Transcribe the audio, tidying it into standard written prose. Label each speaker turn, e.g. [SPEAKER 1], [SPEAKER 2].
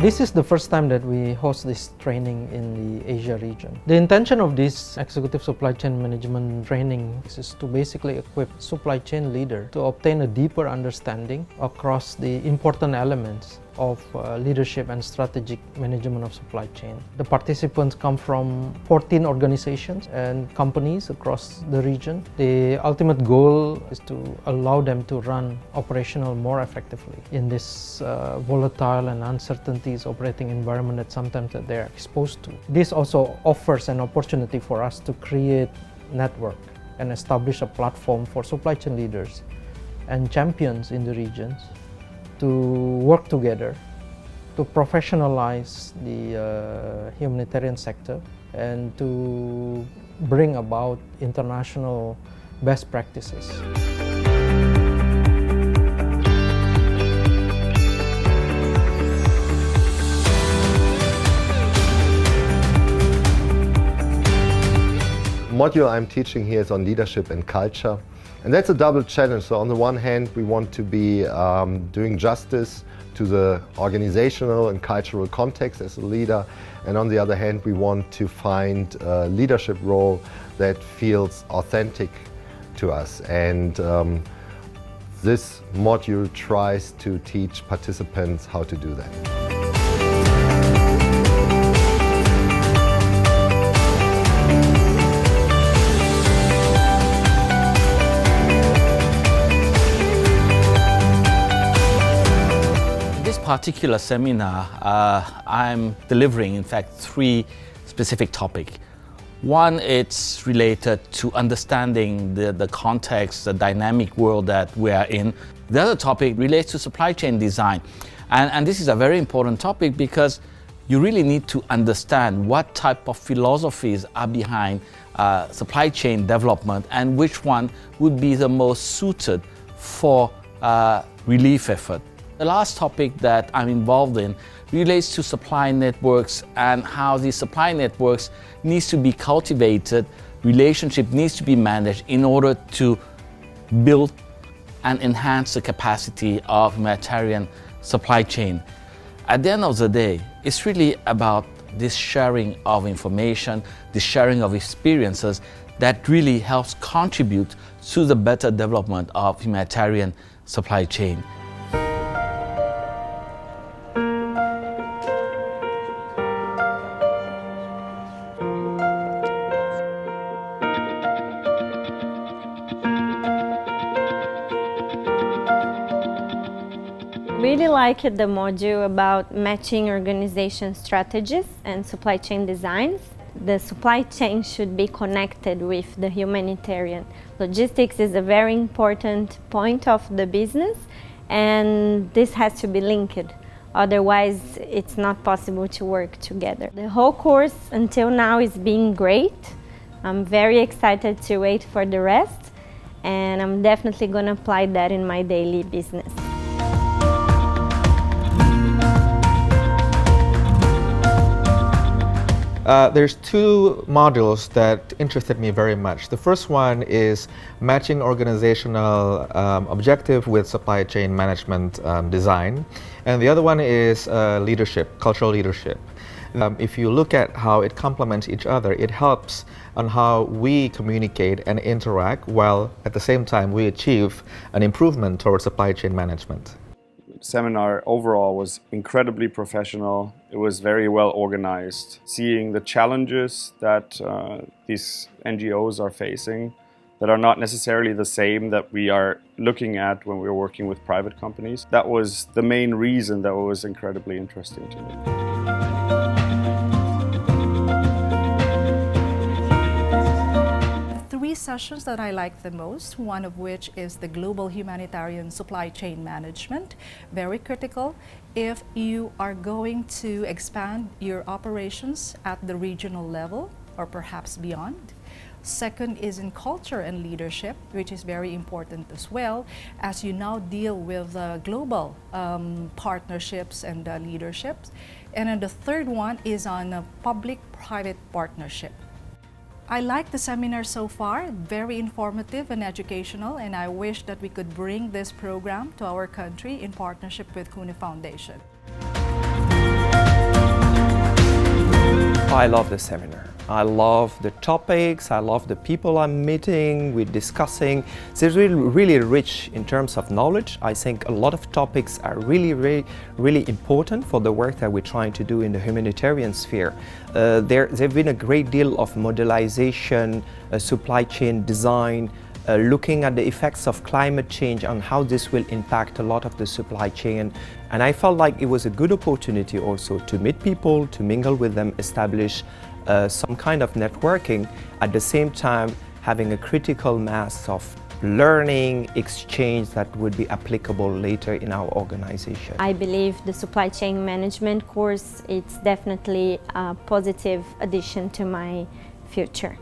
[SPEAKER 1] This is the first time that we host this training in the Asia region. The intention of this executive supply chain management training is to basically equip supply chain leaders to obtain a deeper understanding across the important elements of leadership and strategic management of supply chain. The participants come from 14 organizations and companies across the region. The ultimate goal is to allow them to run operational more effectively in this volatile and uncertainties operating environment that sometimes that they're exposed to. This also offers an opportunity for us to create network and establish a platform for supply chain leaders and champions in the regions to work together to professionalize the humanitarian sector and to bring about international best practices.
[SPEAKER 2] The module I'm teaching here is on leadership and culture. And that's a double challenge. So on the one hand, we want to be doing justice to the organizational and cultural context as a leader. And on the other hand, we want to find a leadership role that feels authentic to us. And this module tries to teach participants how to do that.
[SPEAKER 3] Particular seminar, I'm delivering, in fact, 3 specific topics. One, it's related to understanding the context, the dynamic world that we are in. The other topic relates to supply chain design. And this is a very important topic because you really need to understand what type of philosophies are behind supply chain development and which one would be the most suited for relief effort. The last topic that I'm involved in relates to supply networks and how the supply networks needs to be cultivated, relationship needs to be managed in order to build and enhance the capacity of humanitarian supply chain. At the end of the day, it's really about this sharing of information, this sharing of experiences that really helps contribute to the better development of humanitarian supply chain.
[SPEAKER 4] Really liked the module about matching organization strategies and supply chain designs. The supply chain should be connected with the humanitarian. Logistics is a very important point of the business, and this has to be linked. Otherwise, it's not possible to work together. The whole course until now is being great. I'm very excited to wait for the rest, and I'm definitely going to apply that in my daily business.
[SPEAKER 5] There's 2 modules that interested me very much. The first one is matching organizational objective with supply chain management design. And the other one is leadership, cultural leadership. If you look at how it complements each other, it helps on how we communicate and interact while at the same time we achieve an improvement towards supply chain management.
[SPEAKER 6] Seminar overall was incredibly professional. It was very well organized. Seeing the challenges that these NGOs are facing that are not necessarily the same that we are looking at when we're working with private companies. That was the main reason that was incredibly interesting to me.
[SPEAKER 7] 3 sessions that I like the most, one of which is the global humanitarian supply chain management, very critical if you are going to expand your operations at the regional level or perhaps beyond. Second is in culture and leadership, which is very important as well as you now deal with global partnerships and leaderships. And then the third one is on public-private partnership. I like the seminar so far, very informative and educational, and I wish that we could bring this program to our country in partnership with Kuehne Foundation.
[SPEAKER 8] why I love the seminar. I love the topics, I love the people I'm meeting, we're discussing. So it's really rich in terms of knowledge. I think a lot of topics are really important for the work that we're trying to do in the humanitarian sphere. There's been a great deal of modelization, supply chain design, looking at the effects of climate change and how this will impact a lot of the supply chain. And I felt like it was a good opportunity also to meet people, to mingle with them, establish some kind of networking, at the same time having a critical mass of learning, exchange that would be applicable later in our organization.
[SPEAKER 4] I believe the supply chain management course, it's definitely a positive addition to my future.